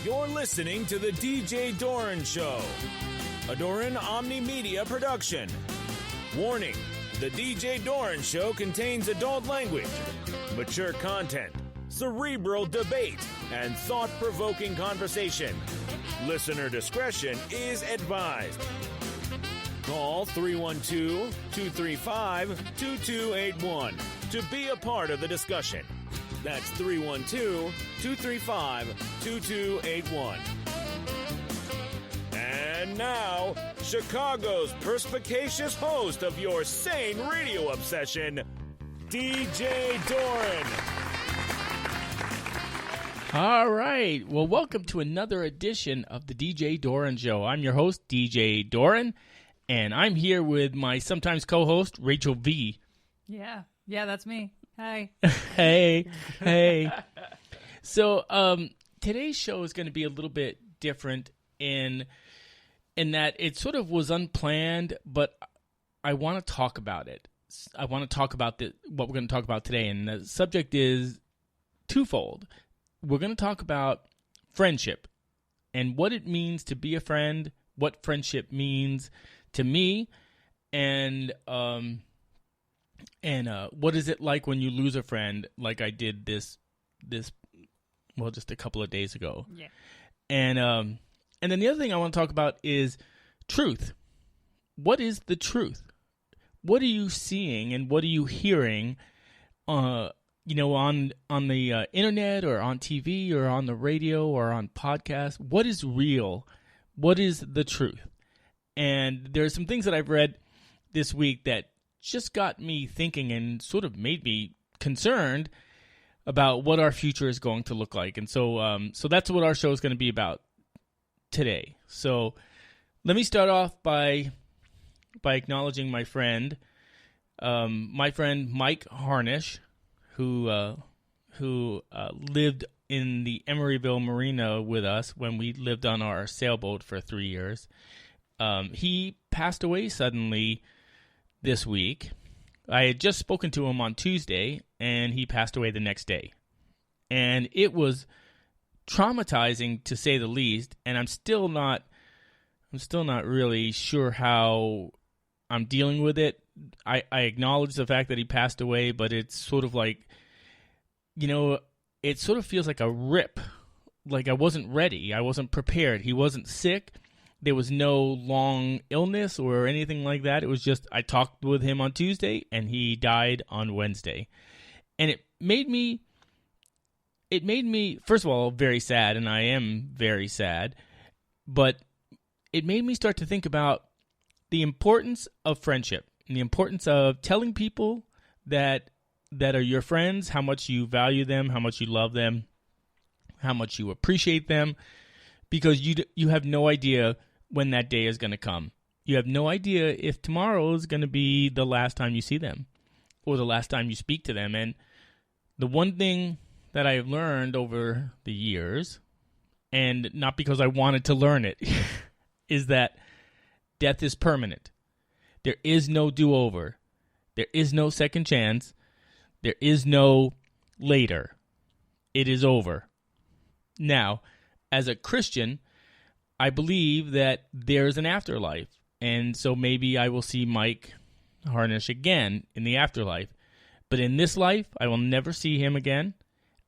You're listening to the DJ Doran Show, a Doran Omni Media production. Warning, the DJ Doran Show contains adult language, mature content, cerebral debate, and thought-provoking conversation. Listener discretion is advised. Call 312-235-2281 to be a part of the discussion. That's 312-235-2281. And now, Chicago's perspicacious host of your sane radio obsession, DJ Doran. All right. Well, welcome to another edition of the DJ Doran Show. I'm your host, DJ Doran, and I'm here with my sometimes co-host, Rachael V. Yeah, that's me. Hi. Hey. So today's show is going to be a little bit different in that it sort of was unplanned, but I want to talk about it. I want to talk about what we're going to talk about today, and the subject is twofold. We're going to talk about friendship and what it means to be a friend, what friendship means to me, and what is it like when you lose a friend, like I did this just a couple of days ago. Yeah. And then the other thing I want to talk about is truth. What is the truth? What are you seeing and what are you hearing, on the internet or on TV or on the radio or on podcasts? What is real? What is the truth? And there are some things that I've read this week that just got me thinking and sort of made me concerned about what our future is going to look like. And so that's what our show is going to be about today. So let me start off by acknowledging my friend Mike Harnish, who lived in the Emeryville Marina with us when we lived on our sailboat for 3 years. He passed away suddenly this week. I had just spoken to him on Tuesday, and he passed away the next day. And it was traumatizing, to say the least, and I'm still not really sure how I'm dealing with it. I acknowledge the fact that he passed away, but it's sort of like, it sort of feels like a rip. Like I wasn't ready. I wasn't prepared. He wasn't sick. There was no long illness or anything like that. It was just I talked with him on Tuesday, and he died on Wednesday. And it made me, first of all, very sad, and I am very sad. But it made me start to think about the importance of friendship and the importance of telling people that are your friends how much you value them, how much you love them, how much you appreciate them, because you have no idea when that day is going to come. You have no idea if tomorrow is going to be the last time you see them or the last time you speak to them. And the one thing that I have learned over the years, and not because I wanted to learn it, is that death is permanent. There is no do-over. There is no second chance. There is no later. It is over. Now, as a Christian, I believe that there's an afterlife, and so maybe I will see Mike Harnish again in the afterlife. But in this life, I will never see him again.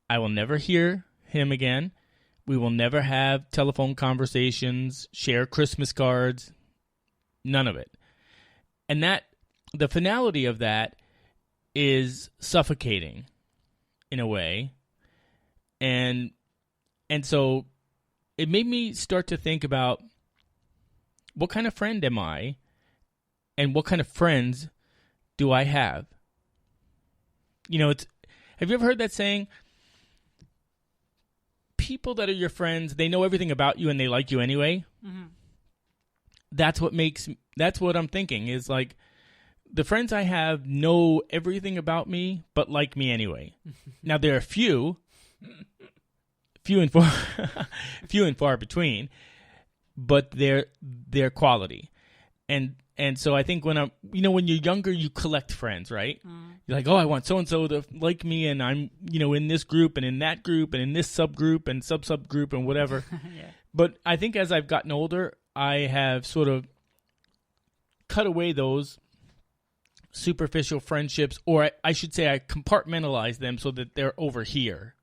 I will never hear him again. We will never have telephone conversations, share Christmas cards, none of it. And that the finality of that is suffocating in a way. And so it made me start to think about what kind of friend am I and what kind of friends do I have? Have you ever heard that saying? People that are your friends, they know everything about you and they like you anyway. Mm-hmm. That's what I'm thinking is like the friends I have know everything about me but like me anyway. Now there are few and far between, but they're quality. And so I think when when you're younger, you collect friends, right? You're like, oh, I want so-and-so to like me, and I'm, in this group and in that group and in this subgroup and subgroup and whatever. Yeah. But I think as I've gotten older, I have sort of cut away those superficial friendships, or I should say I compartmentalize them so that they're over here.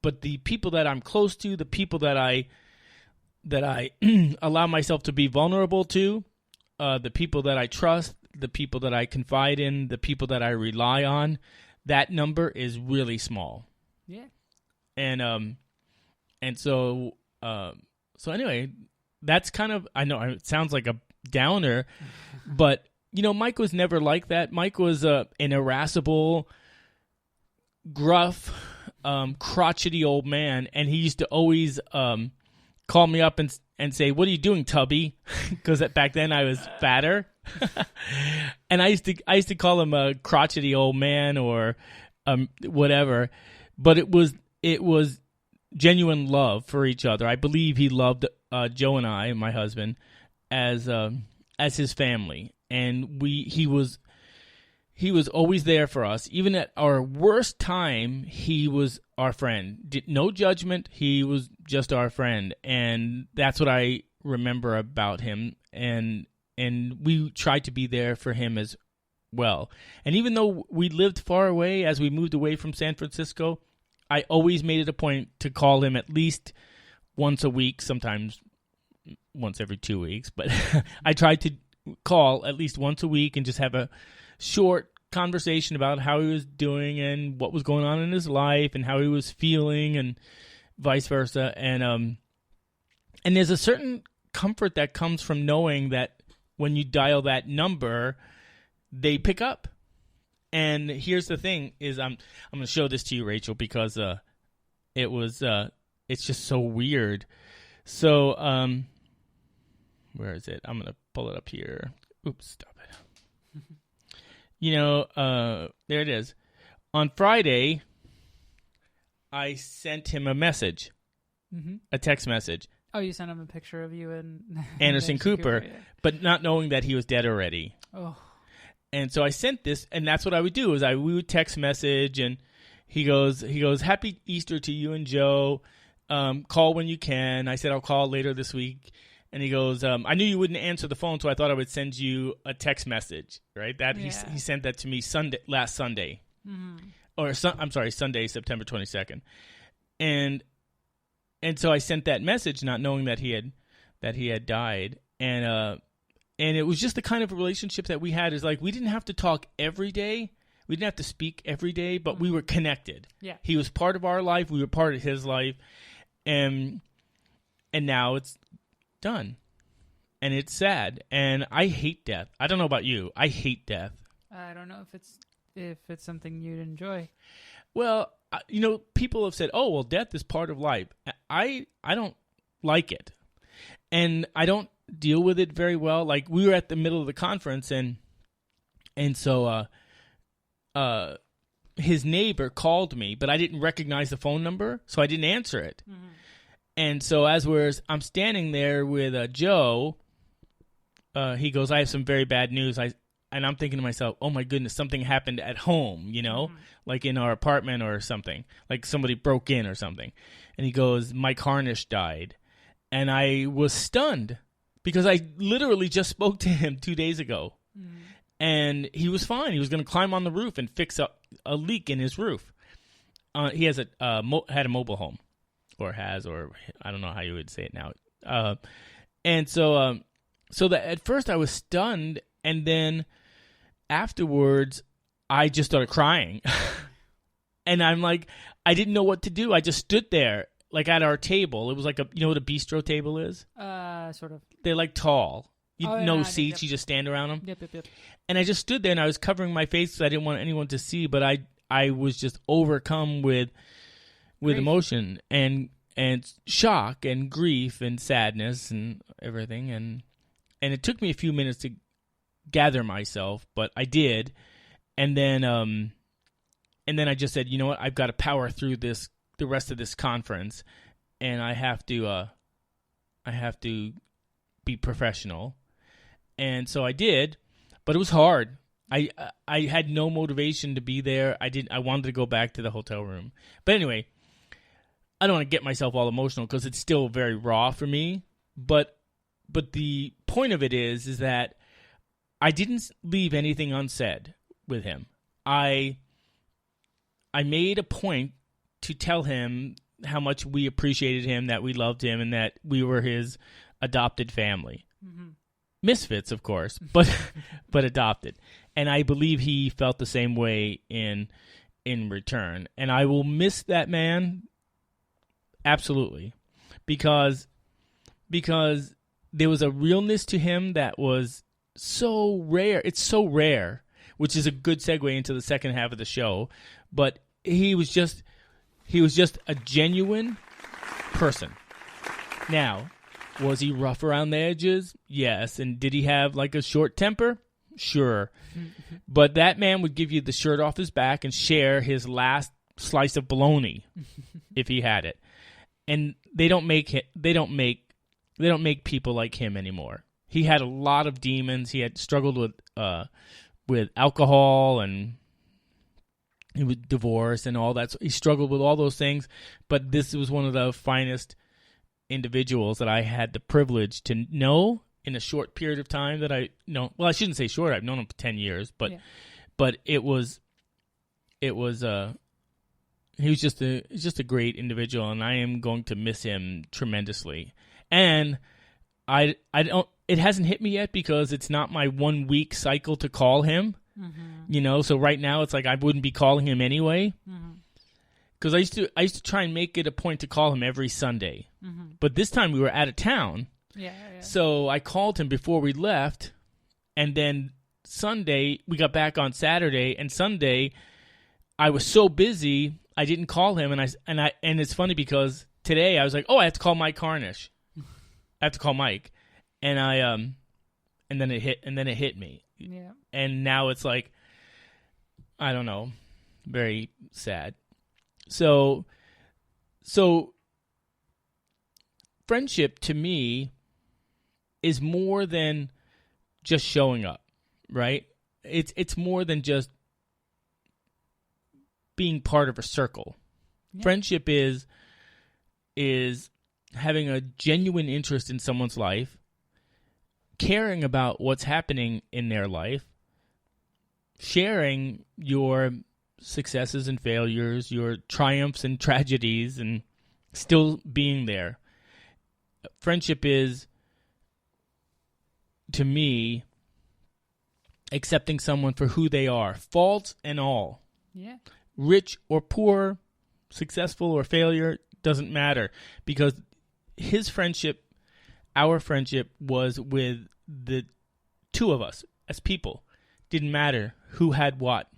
But the people that I'm close to, the people that I allow myself to be vulnerable to, the people that I trust, the people that I confide in, the people that I rely on, that number is really small. Yeah. And so anyway, that's kind of, I know it sounds like a downer, but Mike was never like that. Mike was an irascible, gruff, crotchety old man, and he used to always call me up and say, "What are you doing, Tubby?" Because back then I was fatter, and I used to call him a crotchety old man or whatever. But it was genuine love for each other. I believe he loved Joe and I, my husband, as his family, and he was always there for us. Even at our worst time, he was our friend. No judgment. He was just our friend. And that's what I remember about him. And we tried to be there for him as well. And even though we lived far away, as we moved away from San Francisco, I always made it a point to call him at least once a week, sometimes once every 2 weeks. But I tried to call at least once a week and just have a short conversation about how he was doing and what was going on in his life and how he was feeling and vice versa. And there's a certain comfort that comes from knowing that when you dial that number, they pick up. And here's the thing is I'm going to show this to you, Rachel, because it's just so weird. So where is it? I'm going to pull it up here. Oops, stop it. There it is. On Friday, I sent him a message, a text message. Oh, you sent him a picture of you and Anderson Cooper, yeah. but not knowing that he was dead already. Oh. And so I sent this, and that's what I would do, is we would text message, and he goes, "Happy Easter to you and Joe. Call when you can." I said, "I'll call later this week." And he goes, "I knew you wouldn't answer the phone, so I thought I would send you a text message." Right? He sent that to me last Sunday, Sunday, September 22nd, and so I sent that message, not knowing that he had died, and it was just the kind of relationship that we had. Is like we didn't have to talk every day, we didn't have to speak every day, but we were connected. Yeah, he was part of our life, we were part of his life, and now it's done, and it's sad, and I hate death. I don't know about you. I hate death. I don't know if it's something you'd enjoy. Well, people have said, "Oh, well, death is part of life." I don't like it, and I don't deal with it very well. Like we were at the middle of the conference, and so his neighbor called me, but I didn't recognize the phone number, so I didn't answer it. Mm-hmm. And so I'm standing there with Joe, he goes, "I have some very bad news." And I'm thinking to myself, "Oh my goodness, something happened at home, like in our apartment or something, like somebody broke in or something." And he goes, "Mike Harnish died." And I was stunned because I literally just spoke to him 2 days ago. Mm-hmm. And he was fine. He was going to climb on the roof and fix up a leak in his roof. He has had a mobile home. Or I don't know how you would say it now. And so that at first I was stunned, and then afterwards I just started crying. And I'm like, I didn't know what to do. I just stood there, like at our table. It was like what a bistro table is? Sort of. They're like tall. No seats, yep. You just stand around them. Yep. And I just stood there, and I was covering my face because I didn't want anyone to see, but I was just overcome with emotion and shock and grief and sadness and everything, and it took me a few minutes to gather myself, but I did, and then I just said, "You know what? I've got to power through the rest of this conference, and I have to be professional." And so I did, but it was hard. I had no motivation to be there. I wanted to go back to the hotel room. But anyway, I don't want to get myself all emotional because it's still very raw for me. But the point of it is that I didn't leave anything unsaid with him. I made a point to tell him how much we appreciated him, that we loved him, and that we were his adopted family. Mm-hmm. Misfits, of course, but adopted. And I believe he felt the same way in return. And I will miss that man absolutely, because there was a realness to him that was so rare. It's so rare, which is a good segue into the second half of the show. But he was just a genuine person. Now, was he rough around the edges? Yes. And did he have like a short temper? Sure. But that man would give you the shirt off his back and share his last slice of bologna if he had it. And they don't make people like him anymore. He had a lot of demons. He had struggled with alcohol and with divorce and all that. So he struggled with all those things, but this was one of the finest individuals that I had the privilege to know in a short period of time that I know. Well, I shouldn't say short. I've known him for 10 years, but it was he was just a great individual, and I am going to miss him tremendously. And I don't. It hasn't hit me yet because it's not my 1 week cycle to call him. Mm-hmm. So right now it's like I wouldn't be calling him anyway. Because I used to try and make it a point to call him every Sunday. Mm-hmm. But this time we were out of town. Yeah. So I called him before we left, and then Sunday we got back on Saturday, and Sunday I was so busy I didn't call him, and it's funny because today I was like, oh, I have to call Mike Harnish. I have to call Mike. And and then it hit me. Yeah. And now it's like, I don't know, very sad. So friendship to me is more than just showing up, right? It's more than just being part of a circle. Yeah. Friendship is having a genuine interest in someone's life, caring about what's happening in their life, sharing your successes and failures, your triumphs and tragedies, and still being there. Friendship is, to me, accepting someone for who they are, faults and all. Yeah. Rich or poor, successful or failure, doesn't matter, because his friendship, our friendship, was with the two of us as people. Didn't matter who had what.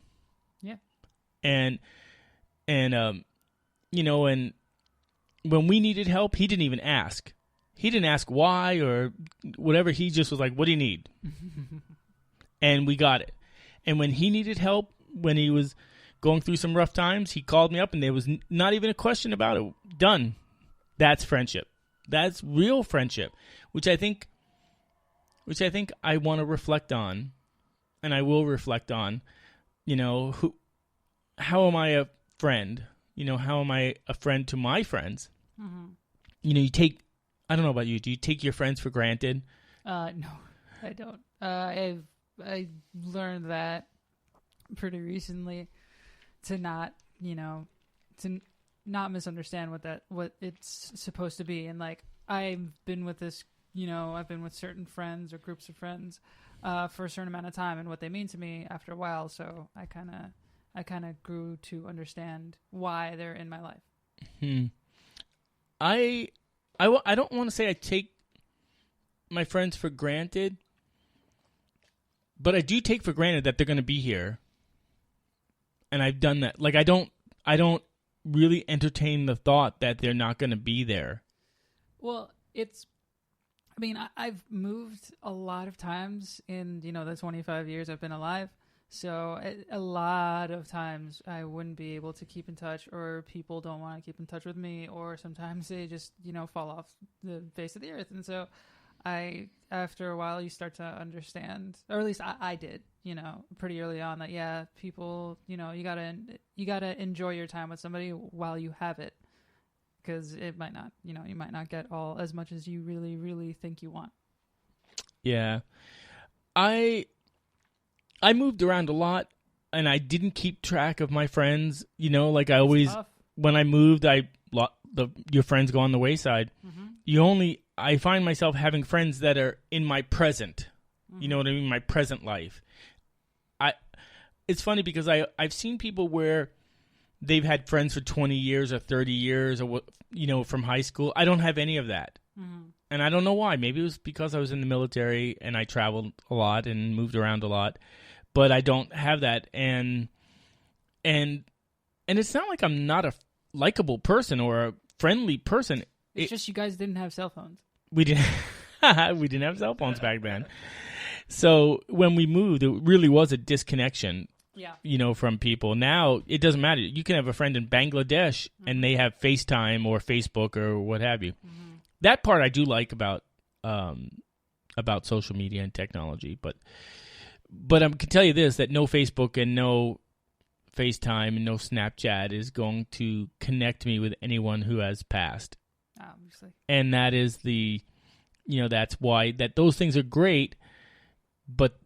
Yeah. And when we needed help, he didn't even ask. He didn't ask why or whatever. He just was like, what do you need? And we got it. And when he needed help, when he was going through some rough times, he called me up, and there was not even a question about it. Done. That's friendship. That's real friendship, which I think I want to reflect on, and I will reflect on. How am I a friend? How am I a friend to my friends? Mm-hmm. I don't know about you. Do you take your friends for granted? No, I don't. I learned that pretty recently to not misunderstand what it's supposed to be. And like, I've been with certain friends or groups of friends for a certain amount of time, and what they mean to me after a while. So I kind of grew to understand why they're in my life. I don't want to say I take my friends for granted, but I do take for granted that they're going to be here. And I've done that. Like, I don't really entertain the thought that they're not going to be there. Well, I've moved a lot of times in, the 25 years I've been alive. So a lot of times I wouldn't be able to keep in touch, or people don't want to keep in touch with me, or sometimes they just, fall off the face of the earth. And so After a while, you start to understand, or at least I did, pretty early on that, people, you gotta enjoy your time with somebody while you have it, because it might not, you might not get all as much as you really, really think you want. Yeah. I moved around a lot, and I didn't keep track of my friends, like I always, when I moved, your friends go on the wayside. Mm-hmm. I find myself having friends that are in my present, you know what I mean? My present life. It's funny because I've seen people where they've had friends for 20 years or 30 years or, from high school. I don't have any of that. Mm-hmm. And I don't know why. Maybe it was because I was in the military and I traveled a lot and moved around a lot, but I don't have that. And it's not like I'm not a likable person or a friendly person. It's just you guys didn't have cell phones. We didn't have cell phones back then. So when we moved, it really was a disconnection, from people. Now it doesn't matter. You can have a friend in Bangladesh and they have FaceTime or Facebook or what have you. Mm-hmm. That part I do like about social media and technology. But I can tell you this, that no Facebook and no FaceTime and no Snapchat is going to connect me with anyone who has passed. Obviously. And that is that's why that those things are great, but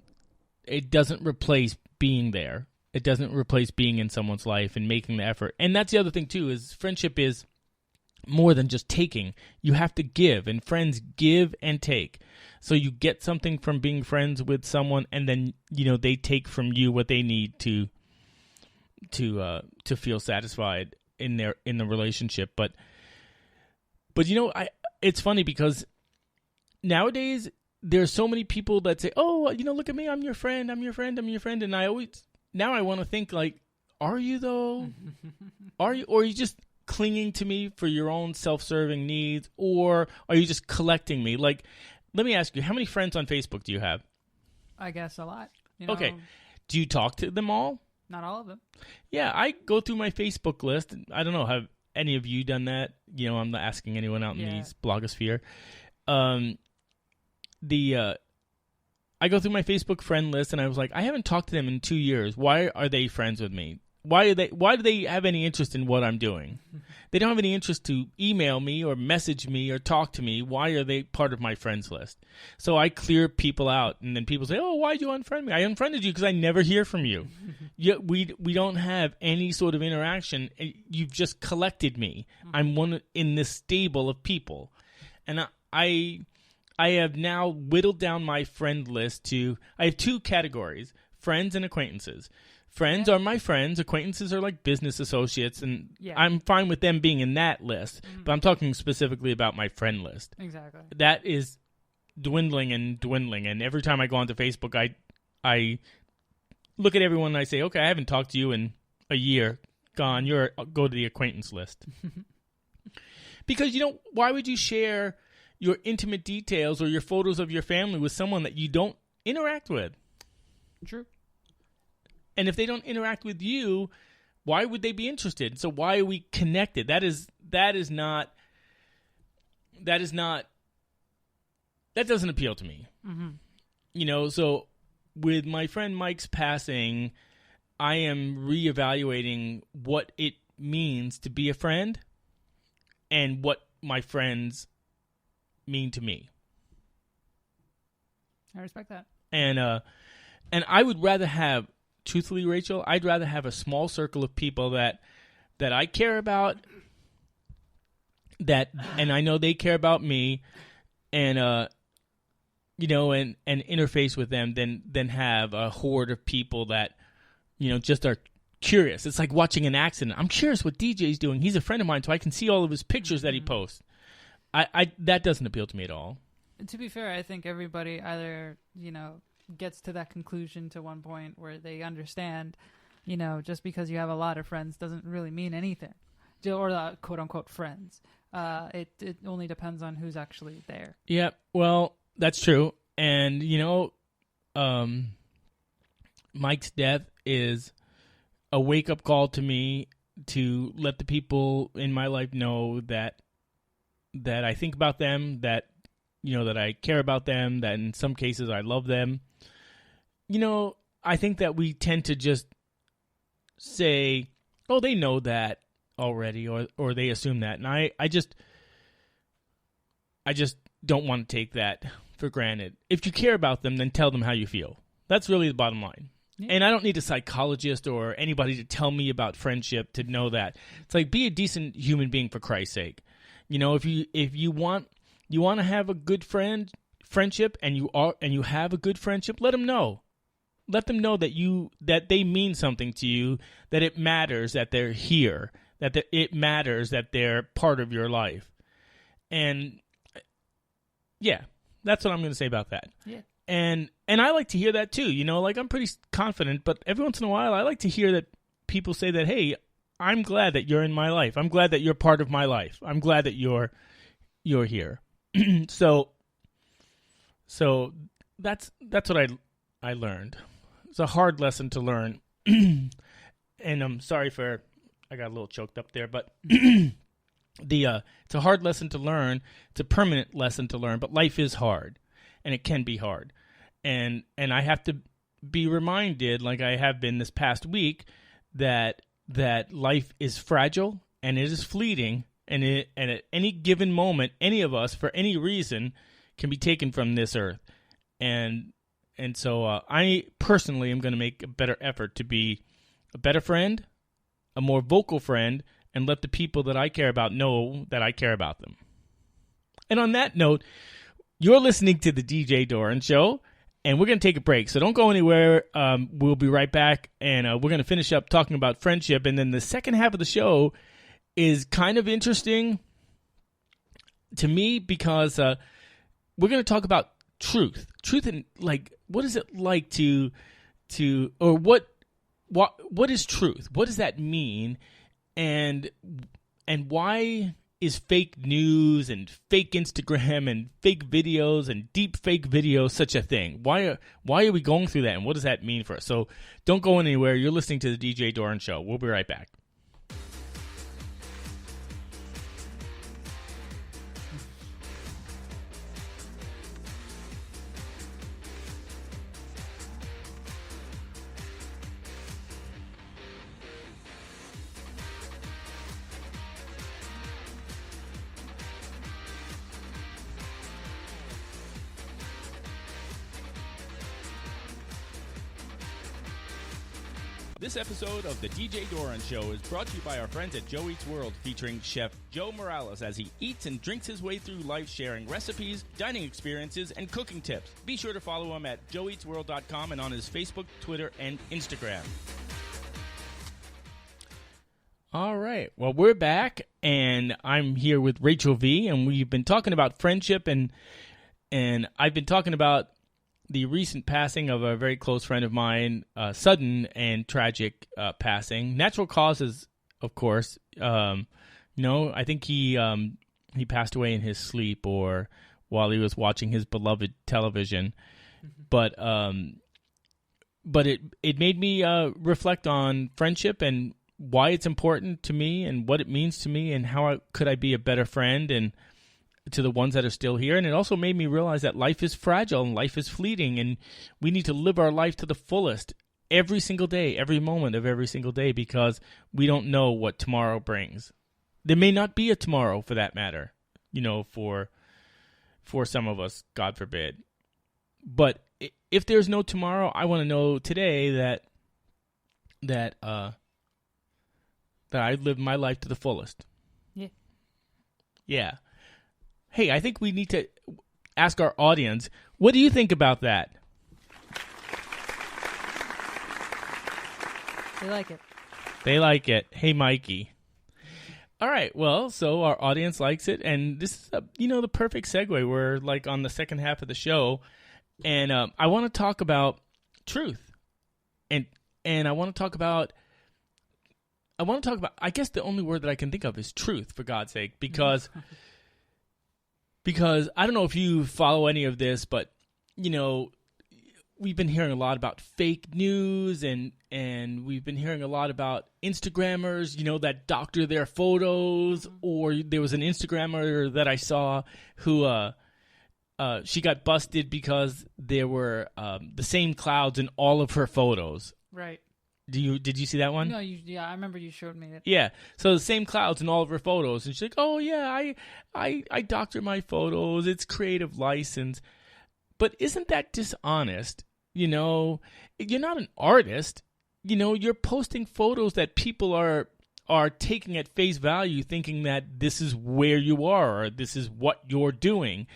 it doesn't replace being there. It doesn't replace being in someone's life and making the effort. And that's the other thing too, is friendship is more than just taking. You have to give, and friends give and take. So you get something from being friends with someone, and then they take from you what they need to feel satisfied in the relationship. But it's funny because nowadays there's so many people that say, "Oh, look at me, I'm your friend, I'm your friend, I'm your friend," and I want to think like, are you though? Or are you just clinging to me for your own self-serving needs, or are you just collecting me? Like, let me ask you, how many friends on Facebook do you have? I guess a lot. Okay, do you talk to them all? Not all of them. Yeah, I go through my Facebook list. I don't know, have any of you done that? I'm not asking anyone out in the blogosphere. I go through my Facebook friend list, and I was like, I haven't talked to them in 2 years. Why are they friends with me? Why do they have any interest in what I'm doing? They don't have any interest to email me or message me or talk to me. Why are they part of my friends list? So I clear people out, and then people say, "Oh, why'd you unfriend me?" I unfriended you because I never hear from you. We don't have any sort of interaction. You've just collected me. I'm one in this stable of people, and I have now whittled down my friend list to, I have 2 categories: friends and acquaintances. Friends are my friends. Acquaintances are like business associates, and I'm fine with them being in that list. But I'm talking specifically about my friend list. Exactly. That is dwindling and dwindling, and every time I go onto Facebook, I look at everyone and I say, okay, I haven't talked to you in a year. Gone. Go to the acquaintance list. Because, why would you share your intimate details or your photos of your family with someone that you don't interact with? True. And if they don't interact with you, why would they be interested? So why are we connected? That doesn't appeal to me. Mm-hmm. So with my friend Mike's passing, I am reevaluating what it means to be a friend and what my friends mean to me. I respect that. And I would rather have, truthfully, Rachel, I'd rather have a small circle of people that I care about, and I know they care about me, and and interface with them than have a horde of people that just are curious. It's like watching an accident. I'm curious what DJ's doing. He's a friend of mine, so I can see all of his pictures that he posts. That doesn't appeal to me at all. To be fair, I think everybody either gets to that conclusion to one point where they understand, just because you have a lot of friends doesn't really mean anything, or quote unquote friends. It only depends on who's actually there. Yeah, well, that's true. And Mike's death is a wake up call to me to let the people in my life know that I think about them, that that I care about them, that in some cases I love them. I think that we tend to just say, oh, they know that already, or they assume that. And I just don't want to take that for granted. If you care about them, then tell them how you feel. That's really the bottom line. Yeah. And I don't need a psychologist or anybody to tell me about friendship to know that. It's like, be a decent human being for Christ's sake. If you want to have a good friendship and you have a good friendship, let them know. Let them know that they mean something to you, that it matters that they're here, it matters that they're part of your life. And yeah, that's what I'm going to say about that. Yeah. And I like to hear that too. Like, I'm pretty confident, but every once in a while I like to hear that people say that, hey, I'm glad that you're in my life. I'm glad that you're part of my life. I'm glad that you're here. So that's what I learned. It's a hard lesson to learn. And I'm sorry I got a little choked up there, but it's a hard lesson to learn. It's a permanent lesson to learn, but life is hard, and it can be hard. And I have to be reminded, like I have been this past week, that life is fragile and it is fleeting, and at any given moment, any of us, for any reason, can be taken from this earth. And so I personally am going to make a better effort to be a better friend, a more vocal friend, and let the people that I care about know that I care about them. And on that note, you're listening to the DJ Doran Show, and we're going to take a break. So don't go anywhere. We'll be right back, and we're going to finish up talking about friendship. And then the second half of the show is kind of interesting to me because we're going to talk about truth, and like, what is it like to or what is truth? What does that mean? And why is fake news and fake Instagram and fake videos and deep fake videos such a thing? Why are we going through that, and what does that mean for us? So don't go anywhere. You're listening to the DJ Doran Show. We'll be right back. This episode of the DJ Doran Show is brought to you by our friends at Joe Eats World, featuring Chef Joe Morales as he eats and drinks his way through life, sharing recipes, dining experiences, and cooking tips. Be sure to follow him at joeeatsworld.com and on his Facebook, Twitter, and Instagram. All right. Well, we're back, and I'm here with Rachael V, and we've been talking about friendship, and I've been talking about the recent passing of a very close friend of mine, sudden and tragic passing. Natural causes, of course. I think he passed away in his sleep or while he was watching his beloved television. But it made me reflect on friendship and why it's important to me and what it means to me and how could I be a better friend and to the ones that are still here. And it also made me realize that life is fragile and life is fleeting, and we need to live our life to the fullest every single day, every moment of every single day, because we don't know what tomorrow brings. There may not be a tomorrow, for that matter, for some of us, God forbid. But if there's no tomorrow, I want to know today that I lived my life to the fullest. Yeah. Hey, I think we need to ask our audience, what do you think about that? They like it. They like it. Hey, Mikey. All right, well, so our audience likes it, and this is, the perfect segue. We're, like, on the second half of the show, and I want to talk about truth, and I want to talk about, I guess the only word that I can think of is truth, for God's sake, because I don't know if you follow any of this, but, we've been hearing a lot about fake news and we've been hearing a lot about Instagrammers, that doctor their photos, or there was an Instagrammer that I saw who she got busted because there were the same clouds in all of her photos. Right. Did you see that one? No, I remember you showed me it. Yeah. So the same clouds in all of her photos, and she's like, "Oh yeah, I doctor my photos. It's creative license." But isn't that dishonest? You know, you're not an artist. You know, you're posting photos that people are taking at face value, thinking that this is where you are or this is what you're doing.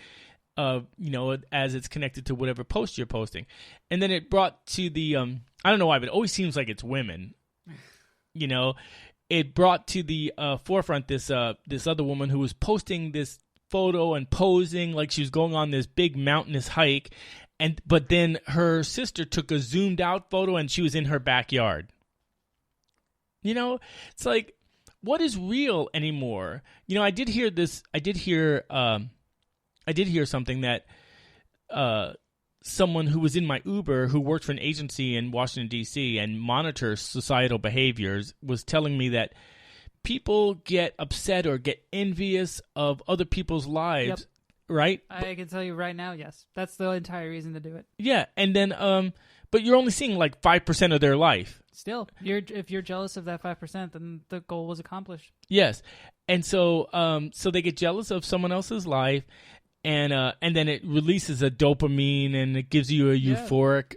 You know, as it's connected to whatever post you're posting. And then it brought to the, I don't know why, but it always seems like it's women. You know, it brought to the forefront this other woman who was posting this photo and posing like she was going on this big mountainous hike. But then her sister took a zoomed out photo and she was in her backyard. You know, it's like, what is real anymore? You know, I did hear something that someone who was in my Uber who worked for an agency in Washington, D.C. and monitors societal behaviors was telling me that people get upset or get envious of other people's lives, Yep. right? I can tell you right now, yes. That's the entire reason to do it. Yeah, and then, but you're only seeing like 5% of their life. Still, if you're jealous of that 5%, then the goal was accomplished. Yes, and so they get jealous of someone else's life. And then it releases a dopamine and it gives you a euphoric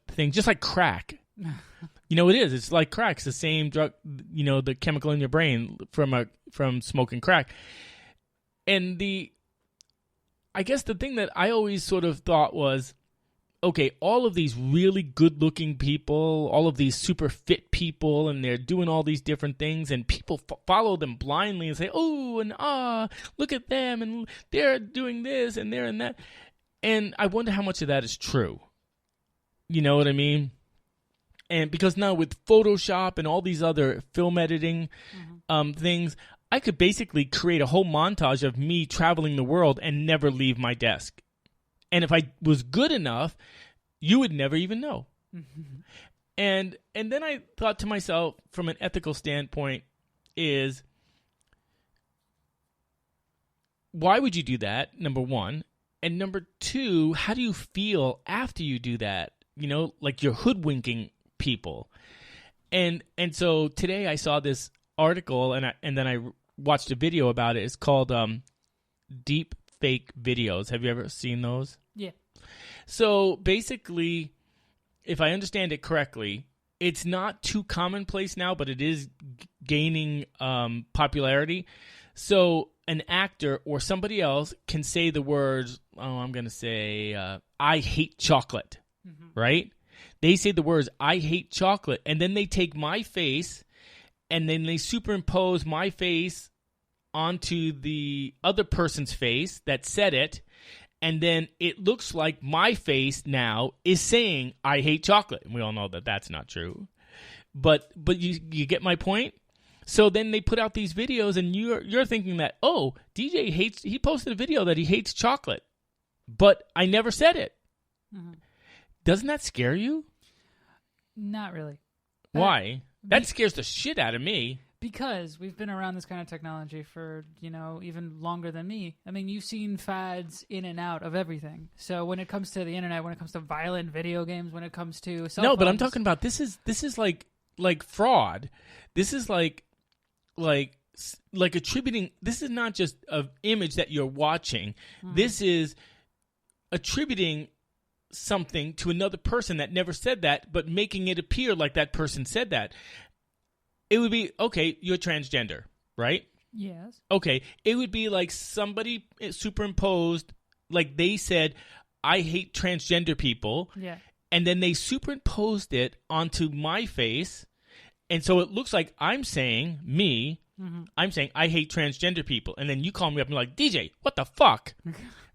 thing, just like crack. You know, it is. It's like crack. It's the same drug, you know, the chemical in your brain from smoking crack. And I guess the thing that I always sort of thought was, okay, all of these really good-looking people, all of these super fit people, and they're doing all these different things, and people follow them blindly and say, oh, and look at them, and they're doing this, and they're in that. And I wonder how much of that is true. You know what I mean? And because now with Photoshop and all these other film editing things, I could basically create a whole montage of me traveling the world and never leave my desk. And if I was good enough, you would never even know. And then I thought to myself, from an ethical standpoint, is why would you do that, number one? And number two, how do you feel after you do that? You know, like you're hoodwinking people. And so today I saw this article, and then I watched a video about it. It's called Deep Fake Videos. Have you ever seen those? Yeah. So basically, if I understand it correctly, it's not too commonplace now, but it is gaining popularity. So an actor or somebody else can say the words, I'm going to say, I hate chocolate, right? They say the words, I hate chocolate, and then they take my face, and then they superimpose my face onto the other person's face that said it, and then it looks like my face now is saying, I hate chocolate. And we all know that that's not true. But you get my point? So then they put out these videos, and you're thinking that, oh, DJ he posted a video that he hates chocolate. But I never said it. Doesn't that scare you? Not really. Why? That scares the shit out of me. Because we've been around this kind of technology for, you know, even longer than me. I mean, you've seen fads in and out of everything. So when it comes to the internet, when it comes to violent video games, when it comes to cell phones, but I'm talking about this is like fraud. This is like attributing. This is not just an image that you're watching. This is attributing something to another person that never said that, but making it appear like that person said that. It would be, okay, you're transgender, right? Yes. Okay, it would be like somebody superimposed, like they said, I hate transgender people. Yeah. And then they superimposed it onto my face. And so it looks like I'm saying, I'm saying I hate transgender people. And then you call me up and you're like, DJ, what the fuck?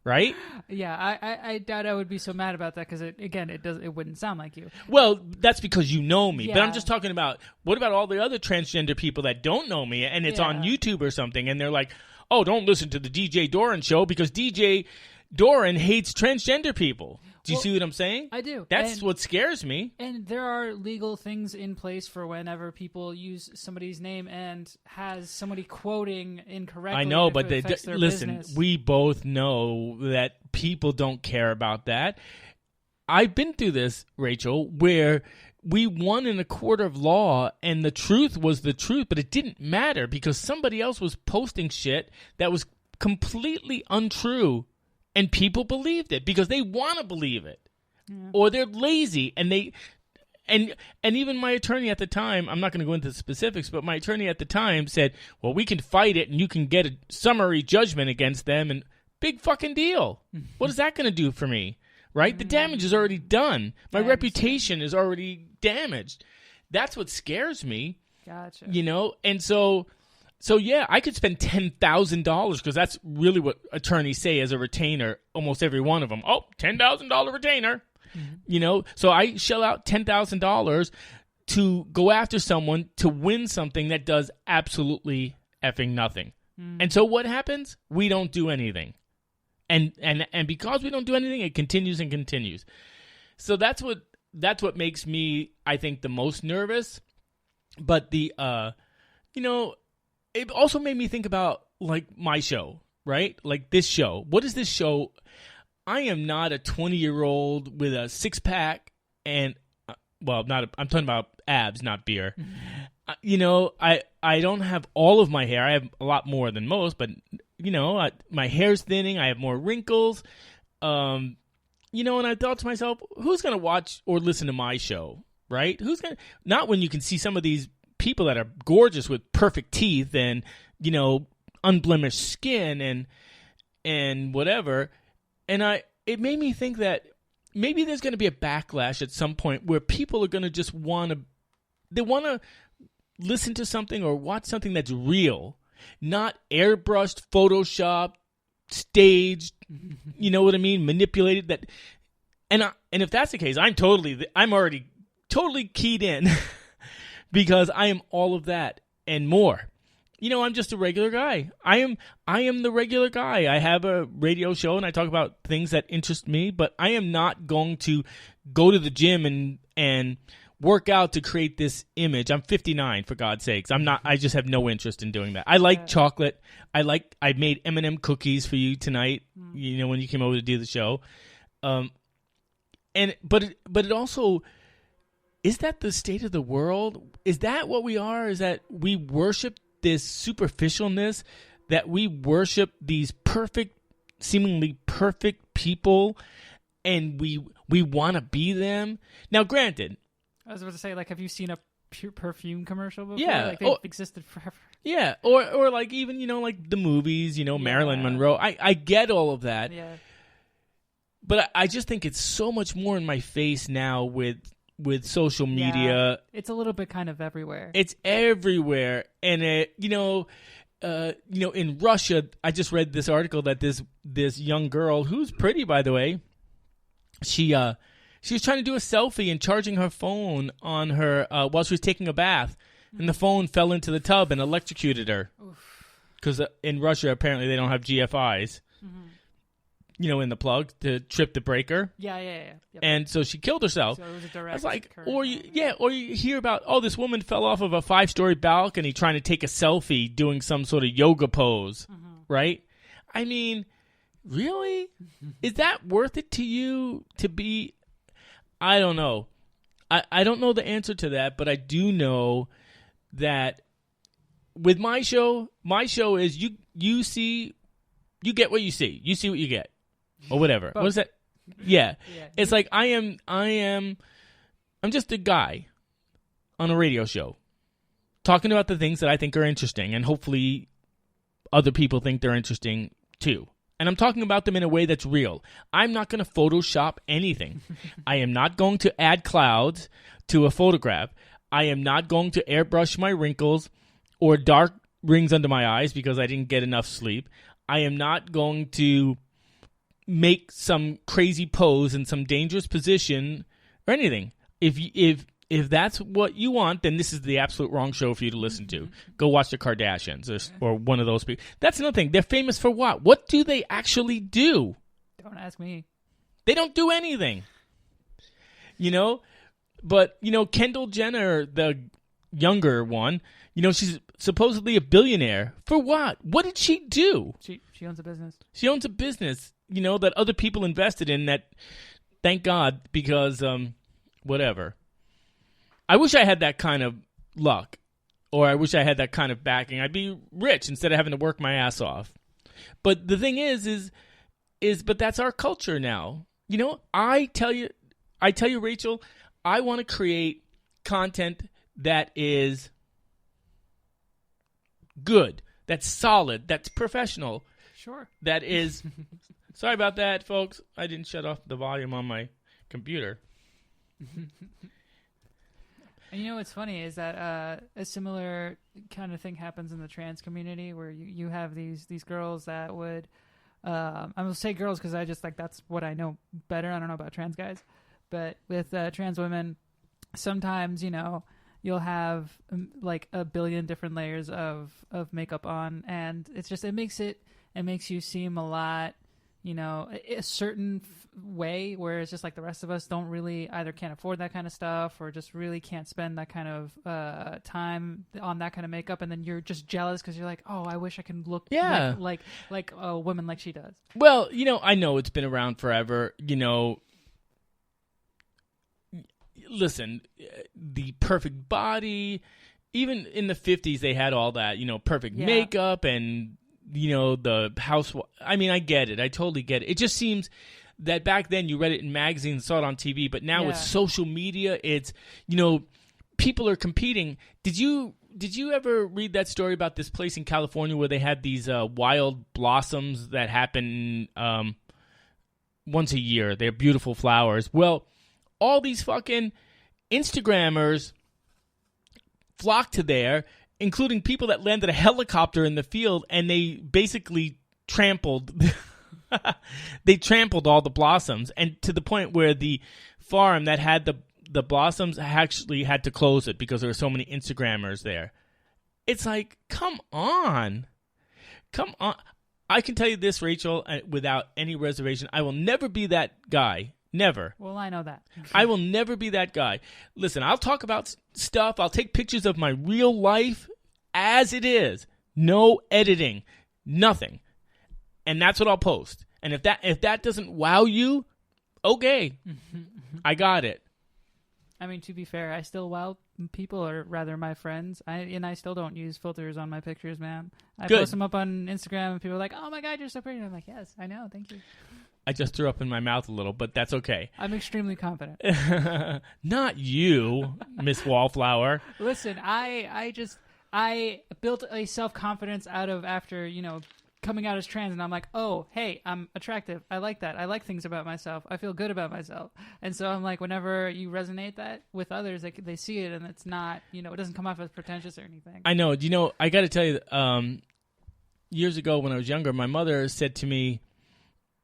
Right? Yeah, I doubt I would be so mad about that because it wouldn't sound like you. Well, that's because you know me. Yeah. But I'm just talking about, what about all the other transgender people that don't know me and it's on YouTube or something and they're like, oh, don't listen to the DJ Doran Show because DJ Doran hates transgender people. Do you see what I'm saying? I do. That's what scares me. And there are legal things in place for whenever people use somebody's name and has somebody quoting incorrectly. I know, but listen, business. We both know that people don't care about that. I've been through this, Rachel, where we won in a court of law and the truth was the truth, but it didn't matter because somebody else was posting shit that was completely untrue. And people believed it because they want to believe it, or they're lazy, and even my attorney at the time, I'm not going to go into the specifics, but my attorney at the time said, well, we can fight it, and you can get a summary judgment against them, and big fucking deal. What is that going to do for me, right? The damage is already done. My reputation is already damaged. That's what scares me. Gotcha. And So, yeah, I could spend $10,000 because that's really what attorneys say as a retainer, almost every one of them. Oh, $10,000 retainer. So I shell out $10,000 to go after someone to win something that does absolutely effing nothing. And so what happens? We don't do anything. And because we don't do anything, it continues and continues. So that's what makes me, I think, the most nervous. But it also made me think about, like, my show, right? Like, this show. What is this show? I am not a 20-year-old with a six-pack and, I'm talking about abs, not beer. I don't have all of my hair. I have a lot more than most, but, my hair's thinning. I have more wrinkles. And I thought to myself, who's going to watch or listen to my show, right? Not when you can see some of these people that are gorgeous with perfect teeth and, unblemished skin and whatever. And it made me think that maybe there's going to be a backlash at some point where people are going to just want to listen to something or watch something that's real, not airbrushed, photoshopped, staged, you know what I mean, manipulated. That, and if that's the case, I'm already totally keyed in. Because I am all of that and more. I'm just a regular guy. I am the regular guy. I have a radio show and I talk about things that interest me, but I am not going to go to the gym and work out to create this image. I'm 59, for God's sakes. I just have no interest in doing that. I like chocolate. I made M&M cookies for you tonight, when you came over to do the show. But it also, is that the state of the world? Is that what we are? Is that we worship this superficialness, that we worship these seemingly perfect people, and we want to be them? Now, granted, I was about to say, like, have you seen a pure perfume commercial before? Yeah. Like, they've existed forever. Yeah, or like even, like the movies, Marilyn Monroe. I get all of that. Yeah. But I just think it's so much more in my face now with social media. Yeah, it's a little bit kind of everywhere. It's everywhere. And, in Russia, I just read this article that this young girl, who's pretty, by the way, she was trying to do a selfie and charging her phone on her while she was taking a bath. And the phone fell into the tub and electrocuted her. Because in Russia, apparently, they don't have GFIs. Mm-hmm. In the plug to trip the breaker. Yeah. Yep. And so she killed herself. So it was a direct I was like, current. or you hear about, this woman fell off of a 5-story balcony trying to take a selfie doing some sort of yoga pose, right? I mean, really? Is that worth it to you to be? I don't know. I don't know the answer to that, but I do know that with my show is you get what you see. You see what you get. Or whatever. What is that? Yeah. It's like I'm just a guy on a radio show talking about the things that I think are interesting, and hopefully other people think they're interesting too. And I'm talking about them in a way that's real. I'm not going to Photoshop anything. I am not going to add clouds to a photograph. I am not going to airbrush my wrinkles or dark rings under my eyes because I didn't get enough sleep. I am not going to make some crazy pose in some dangerous position or anything. If that's what you want, then this is the absolute wrong show for you to listen to. Go watch the Kardashians or one of those people. That's another thing. They're famous for what? What do they actually do? Don't ask me. They don't do anything. You know? But, you know, Kendall Jenner, the younger one, you know, she's supposedly a billionaire. For what? What did she do? She owns a business. She owns a business, you know, that other people invested in that, thank God, because, whatever. I wish I had that kind of luck, or I wish I had that kind of backing. I'd be rich instead of having to work my ass off. But the thing is, but that's our culture now. You know, I tell you, Rachel, I want to create content that is good, that's solid, that's professional. Sure. That is, sorry about that, folks. I didn't shut off the volume on my computer. And you know what's funny is that a similar kind of thing happens in the trans community where you have these girls that would, I'm going to say girls because I just like that's what I know better. I don't know about trans guys. But with trans women, sometimes, you know, you'll have like a billion different layers of makeup on. And it's just, it makes you seem a lot, you know, a certain way where it's just like the rest of us don't really either can't afford that kind of stuff or just really can't spend that kind of time on that kind of makeup. And then you're just jealous because you're like, oh, I wish I could look like a woman like she does. Well, you know, I know it's been around forever, you know. Listen, the perfect body, even in the 50s, they had all that, you know, perfect makeup and, you know, the house. I mean, I get it. I totally get it. It just seems that back then you read it in magazines, saw it on TV, but now with social media, it's, you know, people are competing. Did you ever read that story about this place in California where they had these wild blossoms that happen once a year? They're beautiful flowers. Well, all these fucking Instagrammers flocked to there, including people that landed a helicopter in the field, and they basically trampled all the blossoms, and to the point where the farm that had the blossoms actually had to close it because there were so many Instagrammers there. It's like, come on. I can tell you this, Rachel, without any reservation, I will never be that guy. Never. Well, I know that. I will never be that guy. Listen, I'll talk about stuff. I'll take pictures of my real life as it is. No editing. Nothing. And that's what I'll post. And if that doesn't wow you, okay. I got it. I mean, to be fair, I still wow people, or rather my friends. I still don't use filters on my pictures, man. I post them up on Instagram and people are like, oh my God, you're so pretty. And I'm like, yes, I know. Thank you. I just threw up in my mouth a little, but that's okay. I'm extremely confident. Not you, Miss Wallflower. Listen, I built a self-confidence after, you know, coming out as trans, and I'm like, oh, hey, I'm attractive. I like that. I like things about myself. I feel good about myself. And so I'm like, whenever you resonate that with others, they see it, and it's not, you know, it doesn't come off as pretentious or anything. I know. You know, I got to tell you, years ago when I was younger, my mother said to me,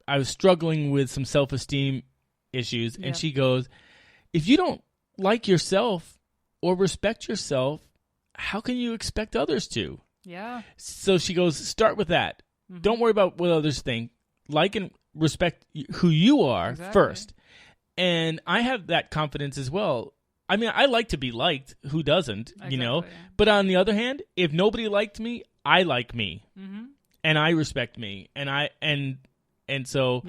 I was struggling with some self-esteem issues, and she goes, if you don't like yourself or respect yourself, how can you expect others to? Yeah. So she goes, start with that. Mm-hmm. Don't worry about what others think. Like and respect who you are first. And I have that confidence as well. I mean, I like to be liked. Who doesn't, you know? Yeah. But on the other hand, if nobody liked me, I like me. Mm-hmm. And I respect me. And so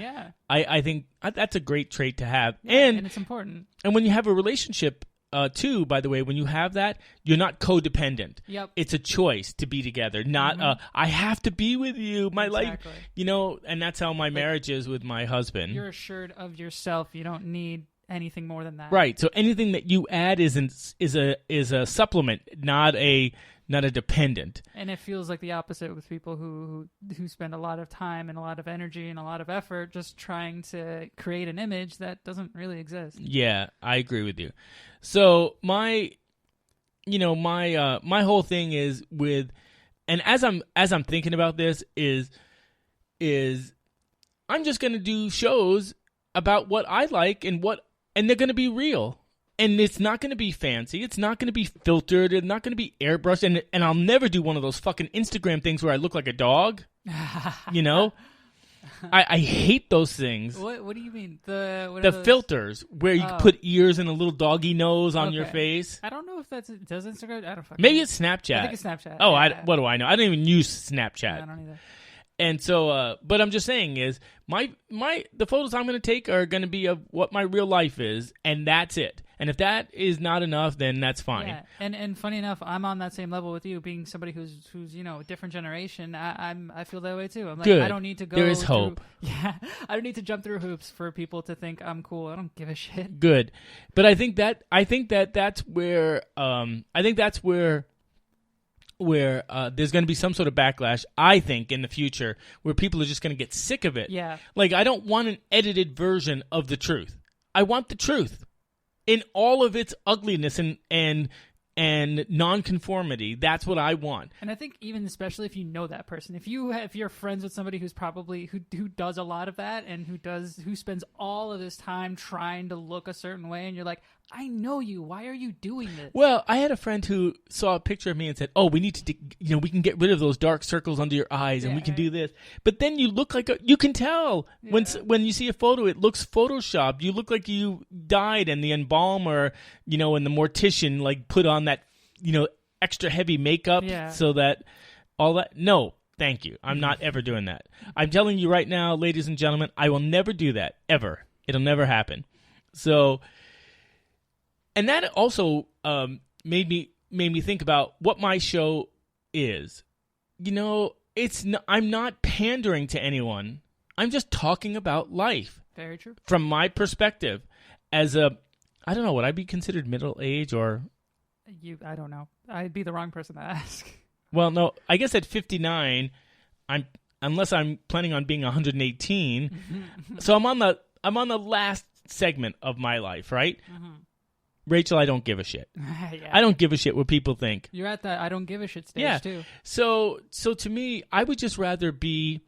I think that's a great trait to have. Yeah, and it's important. And when you have a relationship, too, by the way, when you have that, you're not codependent. Yep. It's a choice to be together, not I have to be with you. My life, you know, and that's how my marriage is with my husband. You're assured of yourself. You don't need anything more than that. Right. So anything that you add is a supplement, not a dependent. And it feels like the opposite with people who spend a lot of time and a lot of energy and a lot of effort just trying to create an image that doesn't really exist. Yeah, I agree with you. So my whole thing is with, and as I'm thinking about this is I'm just going to do shows about what I like and they're going to be real. And it's not going to be fancy. It's not going to be filtered. It's not going to be airbrushed. And I'll never do one of those fucking Instagram things where I look like a dog. You know? I hate those things. What do you mean? The those? Filters where you put ears and a little doggy nose on your face. I don't know if does Instagram. I don't fucking Maybe know. it's Snapchat. I think it's Snapchat. Oh, yeah. what do I know? I don't even use Snapchat. Yeah, I don't either. And so, but I'm just saying is the photos I'm going to take are going to be of what my real life is, and that's it. And if that is not enough, then that's fine. Yeah, and funny enough, I'm on that same level with you, being somebody who's a different generation. I feel that way too. I'm like, Good. I don't need to go. There is hope. Yeah, I don't need to jump through hoops for people to think I'm cool. I don't give a shit. Good, but I think that's where there's going to be some sort of backlash, I think, in the future, where people are just going to get sick of it. Yeah. Like, I don't want an edited version of the truth. I want the truth in all of its ugliness and nonconformity. That's what I want. And I think even especially if you know that person, if you're friends with somebody who's probably who does a lot of that and who spends all of his time trying to look a certain way, and you're like, I know you. Why are you doing this? Well, I had a friend who saw a picture of me and said, "Oh, we need to, we can get rid of those dark circles under your eyes, and we can do this." But then you look like you can tell when you see a photo, it looks photoshopped. You look like you died, and the embalmer, and the mortician like put on that, extra heavy makeup so that all that. No, thank you. I'm not ever doing that. I'm telling you right now, ladies and gentlemen, I will never do that ever. It'll never happen. So. And that also made me think about what my show is. I'm not pandering to anyone. I'm just talking about life. Very true. From my perspective, I don't know, would I be considered middle age or? I don't know. I'd be the wrong person to ask. Well, no, I guess at 59, unless I'm planning on being 118. So I'm on the last segment of my life, right? Mm-hmm. Rachel, I don't give a shit. Yeah. I don't give a shit what people think. You're at that I don't give a shit stage too. So to me, I would just rather be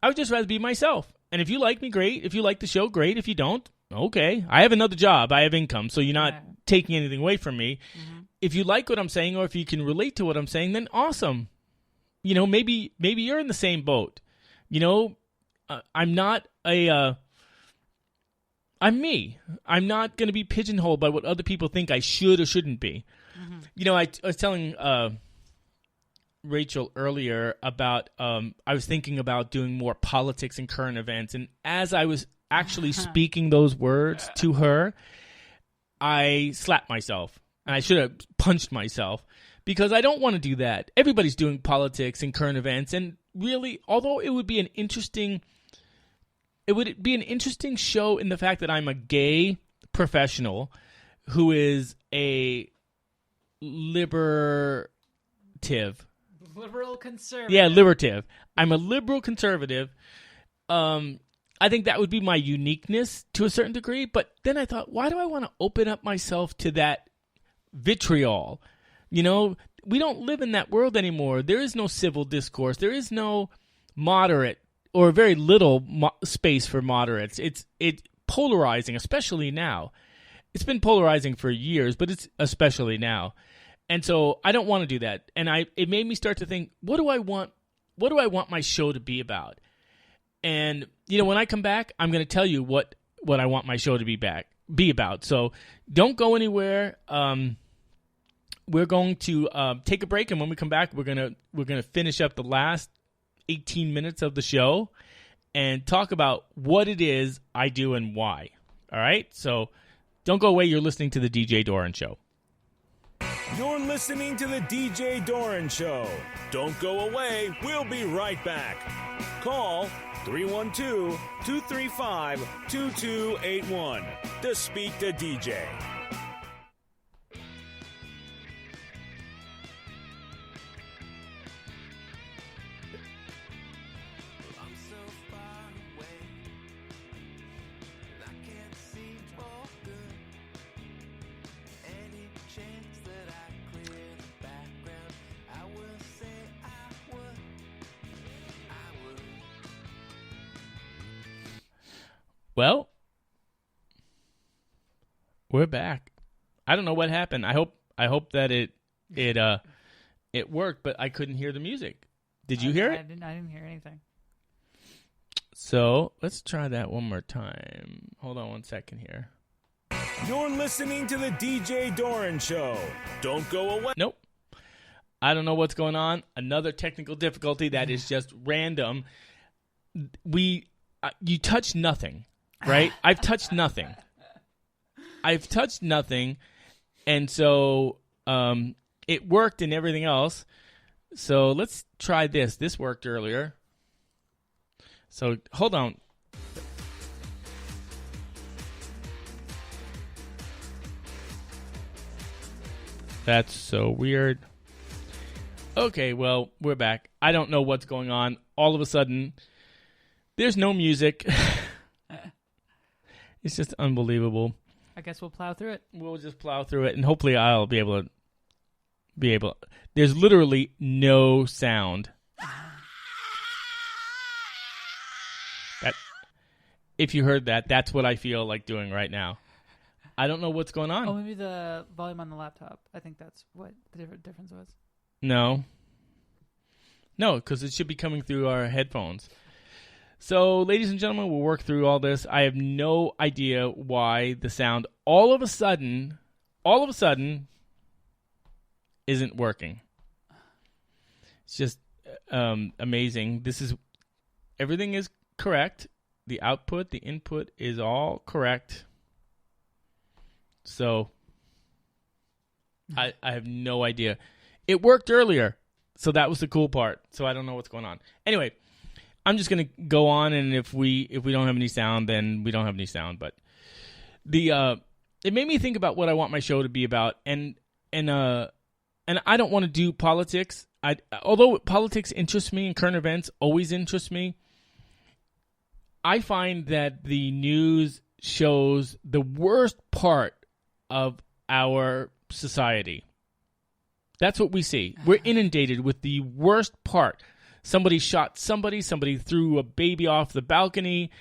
myself. And if you like me, great. If you like the show, great. If you don't, okay. I have another job. I have income, so you're not taking anything away from me. Mm-hmm. If you like what I'm saying, or if you can relate to what I'm saying, then awesome. Maybe you're in the same boat. I'm not I'm me. I'm not going to be pigeonholed by what other people think I should or shouldn't be. Mm-hmm. I was telling Rachel earlier about I was thinking about doing more politics and current events. And as I was actually speaking those words to her, I slapped myself. And I should have punched myself because I don't want to do that. Everybody's doing politics and current events. And really, although it would be an interesting show in the fact that I'm a gay professional who is a liberative. Liberal conservative. Yeah, liberative. I'm a liberal conservative. I think that would be my uniqueness to a certain degree. But then I thought, why do I want to open up myself to that vitriol? We don't live in that world anymore. There is no civil discourse. There is no moderate or very little space for moderates. It's polarizing, especially now. It's been polarizing for years, but it's especially now. And so I don't want to do that. And it made me start to think, what do I want my show to be about? And when I come back, I'm going to tell you what I want my show to be about. So don't go anywhere. We're going to take a break, and when we come back, we're gonna finish up the last 18 minutes of the show and talk about what it is I do and why. All right? So don't go away. You're listening to the DJ Doran Show. You're listening to the DJ Doran Show. Don't go away. We'll be right back. Call 312-235-2281 to speak to DJ. Well, we're back. I don't know what happened. I hope that it worked, but I couldn't hear the music. Did you hear it? I didn't hear anything. So let's try that one more time. Hold on 1 second here. You're listening to the DJ Doran Show. Don't go away. Nope. I don't know what's going on. Another technical difficulty that is just random. You touch nothing, right? I've touched nothing. And so it worked and everything else. So let's try this. This worked earlier. So hold on. That's so weird. Okay, well, we're back. I don't know what's going on. All of a sudden, there's no music. It's just unbelievable. I guess we'll plow through it. We'll just plow through it, and hopefully I'll be able to. There's literally no sound. That, if you heard that, that's what I feel like doing right now. I don't know what's going on. Oh, maybe the volume on the laptop. I think that's what the difference was. No, because it should be coming through our headphones. So, ladies and gentlemen, we'll work through all this. I have no idea why the sound all of a sudden isn't working. It's just amazing. Everything is correct. The output, the input is all correct. So, I have no idea. It worked earlier, so that was the cool part. So I don't know what's going on. Anyway, I'm just gonna go on, and if we don't have any sound, then we don't have any sound. But it made me think about what I want my show to be about, and I don't want to do politics. Although politics interests me and current events always interest me, I find that the news shows the worst part of our society. That's what we see. We're inundated with the worst part. Somebody shot somebody threw a baby off the balcony,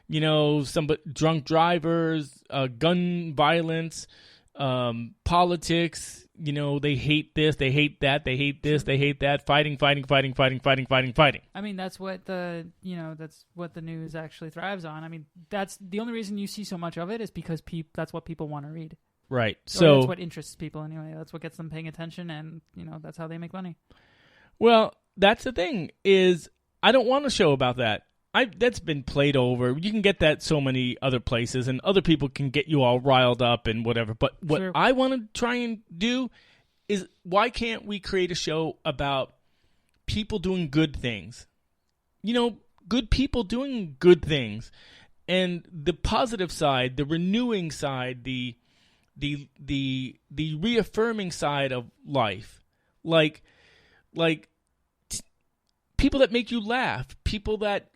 drunk drivers, gun violence, politics, they hate this, they hate that, they hate this, they hate that, fighting. I mean, that's what the news actually thrives on. I mean, that's the only reason you see so much of it is because that's what people want to read. Right. So that's what interests people anyway. That's what gets them paying attention, and that's how they make money. Well, that's the thing is I don't want a show about that. That's been played over. You can get that so many other places, and other people can get you all riled up and whatever. But what I want to try and do is, why can't we create a show about people doing good things? Good people doing good things, and the positive side, the renewing side, the reaffirming side of life, like people that make you laugh, people that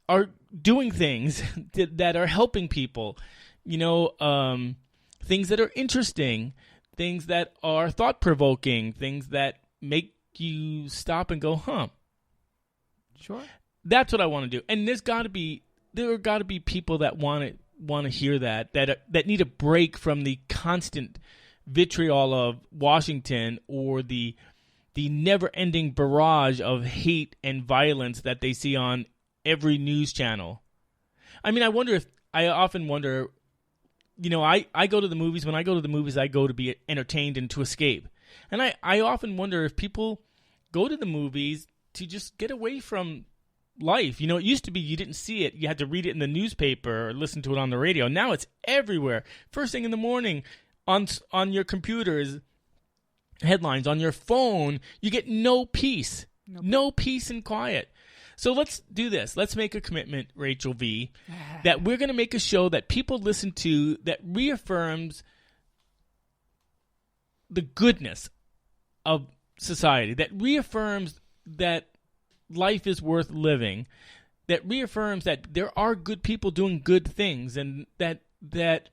are doing things that are helping people, things that are interesting, things that are thought-provoking, things that make you stop and go, huh? Sure. That's what I want to do, and there are got to be people that want to hear that need a break from the constant vitriol of Washington or the never-ending barrage of hate and violence that they see on every news channel. I mean, I often wonder, I go to the movies. When I go to the movies, I go to be entertained and to escape. And I often wonder if people go to the movies to just get away from life. It used to be you didn't see it. You had to read it in the newspaper or listen to it on the radio. Now it's everywhere. First thing in the morning on your computers, headlines, on your phone. You get no peace. Nope. No peace and quiet. So let's do this. Let's make a commitment, Rachael V, that we're going to make a show that people listen to that reaffirms the goodness of society, that reaffirms that life is worth living, that reaffirms that there are good people doing good things, and that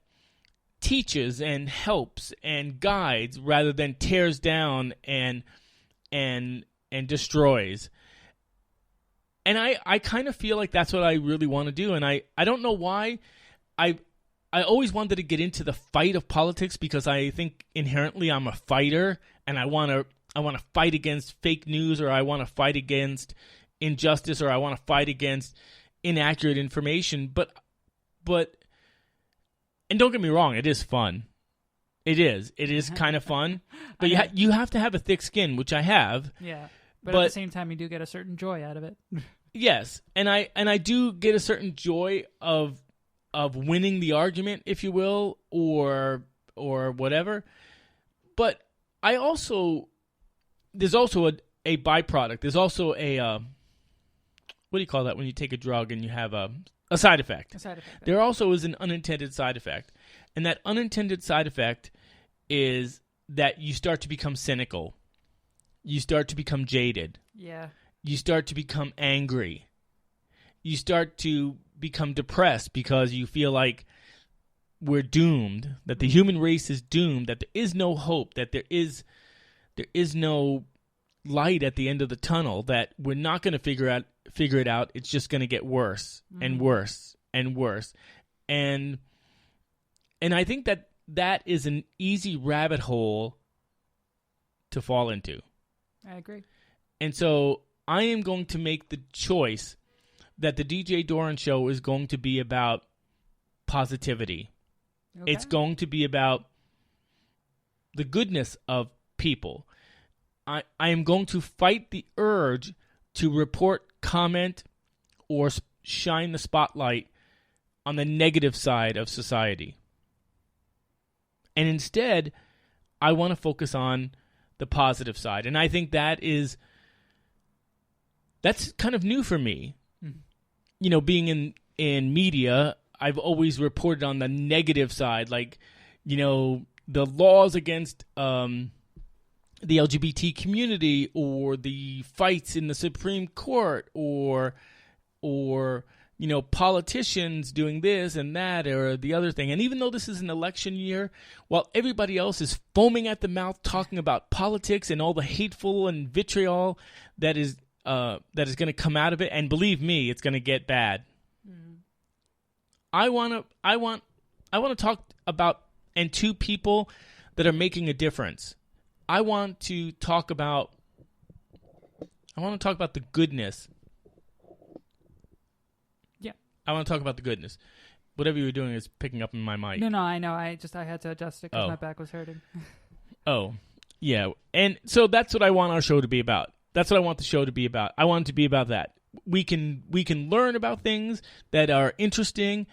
teaches and helps and guides rather than tears down and destroys. And I kind of feel like that's what I really want to do. And I don't know why. I always wanted to get into the fight of politics because I think inherently I'm a fighter, and I want to fight against fake news, or I want to fight against injustice, or I want to fight against inaccurate information, but and don't get me wrong, it is fun. It is kind of fun, but you have to have a thick skin, which I have. Yeah, but at the same time, you do get a certain joy out of it. Yes, and I do get a certain joy of winning the argument, if you will, or whatever. But there's also a byproduct. There's also a what do you call that when you take a drug and you have a side effect? A side effect. There also is an unintended side effect, and that unintended side effect is that you start to become cynical. You start to become jaded. Yeah. You start to become angry. You start to become depressed because you feel like we're doomed, that the human race is doomed, that there is no hope, that there is no light at the end of the tunnel, that we're not going to figure it out. It's just going to get worse and worse and worse. And I think that is an easy rabbit hole to fall into. I agree. And so I am going to make the choice that the DJ Doran Show is going to be about positivity. Okay. It's going to be about the goodness of people. I am going to fight the urge to report, comment, or shine the spotlight on the negative side of society. And instead, I want to focus on the positive side. And I think that's kind of new for me. Mm-hmm. You know, being in media, I've always reported on the negative side, like, you know, the laws against the LGBT community, or the fights in the Supreme Court, or you know, politicians doing this and that or the other thing. And even though this is an election year, while everybody else is foaming at the mouth talking about politics and all the hateful and vitriol that is going to come out of it, and believe me, it's going to get bad. Mm. I want to talk about two people that are making a difference. I want to talk about the goodness. Yeah. I want to talk about the goodness. Whatever you were doing is picking up in my mic. No, I know. I had to adjust it because my back was hurting. Oh, yeah. And so that's what I want our show to be about. That's what I want the show to be about. I want it to be about that. We can learn about things that are interesting.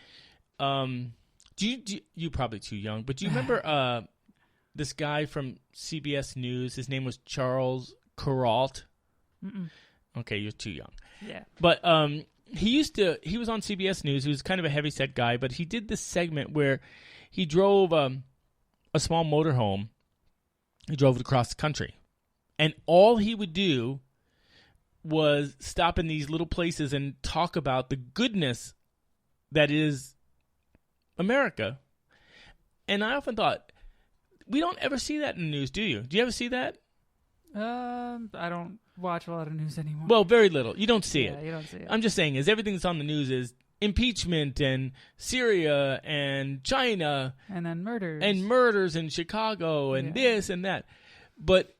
You're probably too young, but do you remember this guy from CBS News? His name was Charles Kuralt. Mm-mm. Okay, you're too young. Yeah. But he was on CBS News. He was kind of a heavyset guy, but he did this segment where he drove a small motorhome. He drove it across the country. And all he would do was stop in these little places and talk about the goodness that is America. And I often thought, we don't ever see that in the news, do you? Do you ever see that? I don't watch a lot of news anymore. Well, very little. You don't see it. Yeah, you don't see it. I'm just saying, everything that's on the news is impeachment and Syria and China. And then murders. And murders in Chicago and this and that. But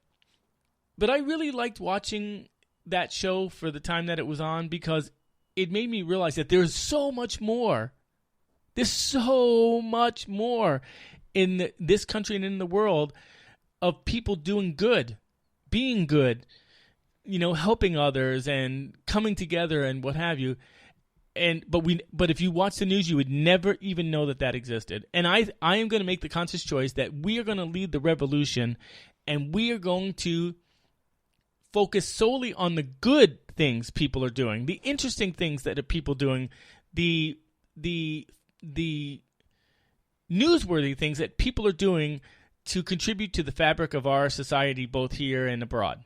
I really liked watching that show for the time that it was on, because it made me realize that there's so much more. There's so much more in this country and in the world of people doing good, being good, you know, helping others and coming together and what have you. But if you watch the news, you would never even know that existed. And I am going to make the conscious choice that we are going to lead the revolution, and we are going to focus solely on the good things people are doing, the interesting things that are people doing, the newsworthy things that people are doing to contribute to the fabric of our society, both here and abroad.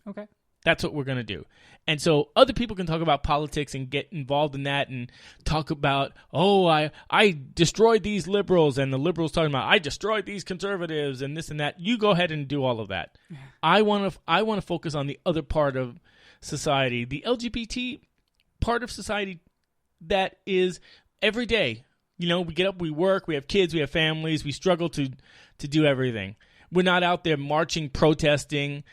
Okay. That's what we're going to do. And so other people can talk about politics and get involved in that and talk about, I destroyed these liberals, and the liberals talking about, I destroyed these conservatives and this and that. You go ahead and do all of that. Yeah. I want to focus on the other part of society, the LGBT part of society that is every day. You know, we get up, we work, we have kids, we have families, we struggle to do everything. We're not out there marching, protesting,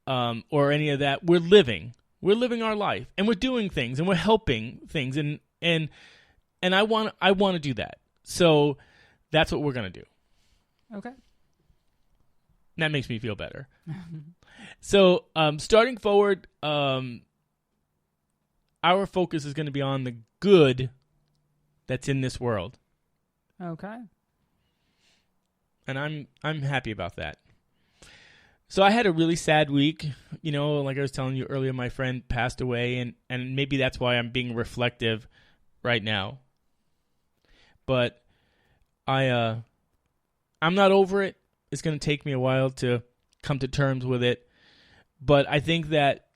or any of that. We're living. We're living our life, and we're doing things, and we're helping things, and I want to do that. So that's what we're gonna do. Okay. That makes me feel better. So starting forward, our focus is going to be on the good that's in this world. Okay. And I'm happy about that. So I had a really sad week. You know, like I was telling you earlier, my friend passed away, and maybe that's why I'm being reflective right now. But I'm not over it. It's going to take me a while to come to terms with it. But I think that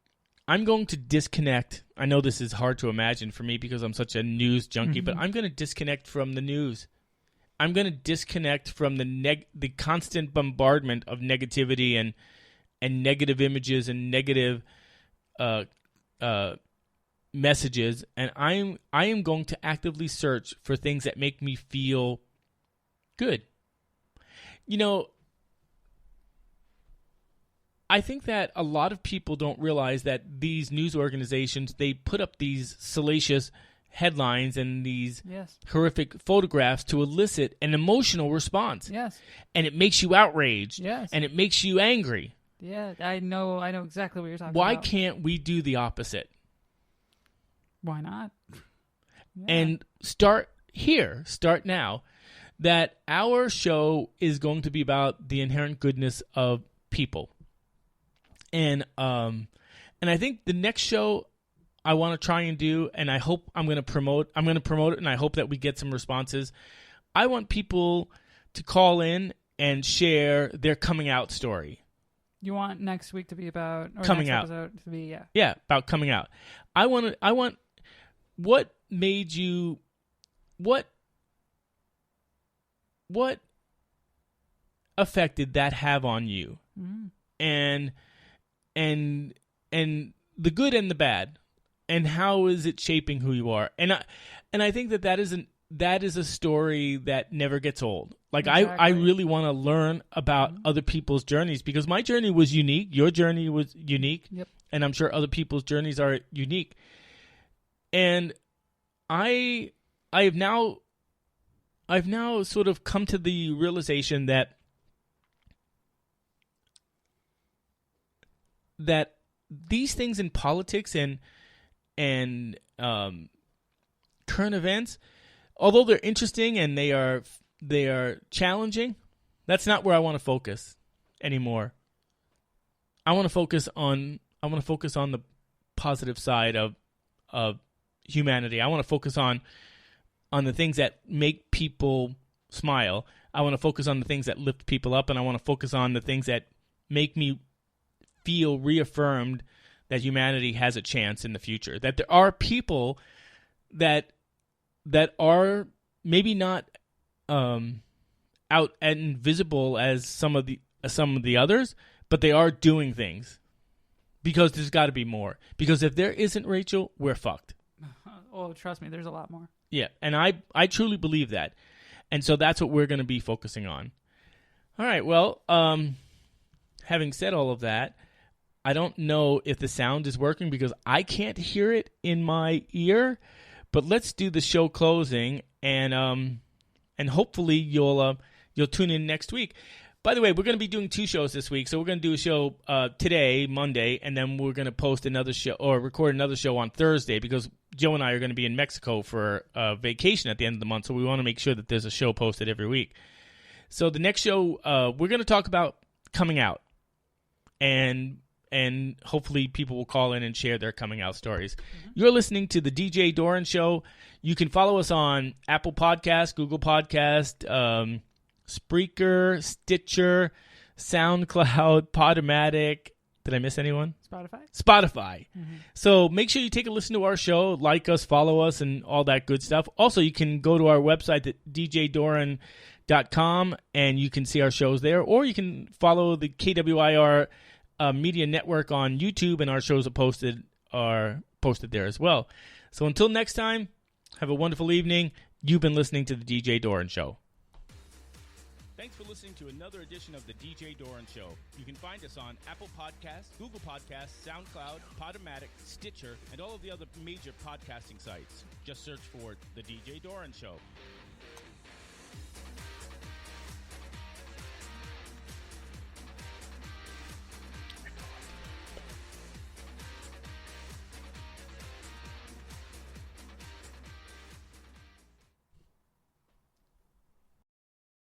I'm going to disconnect. I know this is hard to imagine for me because I'm such a news junkie, but I'm going to disconnect from the news. I'm going to disconnect from the constant bombardment of negativity and negative images and negative messages. And I am going to actively search for things that make me feel good. You know, I think that a lot of people don't realize that these news organizations, they put up these salacious headlines and these horrific photographs to elicit an emotional response. Yes. And it makes you outraged. Yes. And it makes you angry. Yeah, I know exactly what you're talking Why about. Why can't we do the opposite? Why not? Yeah. And start now, that our show is going to be about the inherent goodness of people. And I think the next show I want to try and do, and I hope I'm going to promote it, and I hope that we get some responses. I want people to call in and share their coming out story. You want next week to be about coming next out. Episode to be about coming out. I want what made you what effect did that have on you? Mm-hmm. And the good and the bad, and how is it shaping who you are? And I think that is a story that never gets old. Like exactly. I really want to learn about other people's journeys, because my journey was unique. Your journey was unique. Yep. And I'm sure other people's journeys are unique. And I've now sort of come to the realization that these things in politics and current events, although they're interesting and they are challenging, that's not where I want to focus anymore. I want to focus on the positive side of humanity. I want to focus on the things that make people smile. I want to focus on the things that lift people up, and I want to focus on the things that make me feel reaffirmed that humanity has a chance in the future. That there are people that are maybe not out and visible as some of the others, but they are doing things. Because there's got to be more. Because if there isn't, Rachel, we're fucked. Oh, trust me, there's a lot more. Yeah, and I truly believe that. And so that's what we're going to be focusing on. All right, well, having said all of that, I don't know if the sound is working because I can't hear it in my ear, but let's do the show closing, and hopefully you'll tune in next week. By the way, we're going to be doing 2 shows this week, so we're going to do a show today, Monday, and then we're going to post another show or record another show on Thursday, because Joe and I are going to be in Mexico for vacation at the end of the month, so we want to make sure that there's a show posted every week. So the next show, we're going to talk about coming out, and hopefully people will call in and share their coming out stories. Mm-hmm. You're listening to the DJ Doran Show. You can follow us on Apple Podcasts, Google Podcast, Spreaker, Stitcher, SoundCloud, Podomatic. Did I miss anyone? Spotify. Mm-hmm. So make sure you take a listen to our show, like us, follow us, and all that good stuff. Also, you can go to our website at djdoran.com, and you can see our shows there. Or you can follow the KWIR Media Network on YouTube, and our shows are posted there as well. So until next time, have a wonderful evening. You've been listening to the DJ Doran Show. Thanks for listening to another edition of the DJ Doran Show. You can find us on Apple Podcasts, Google Podcasts, SoundCloud, Podomatic, Stitcher, and all of the other major podcasting sites. Just search for The DJ Doran Show.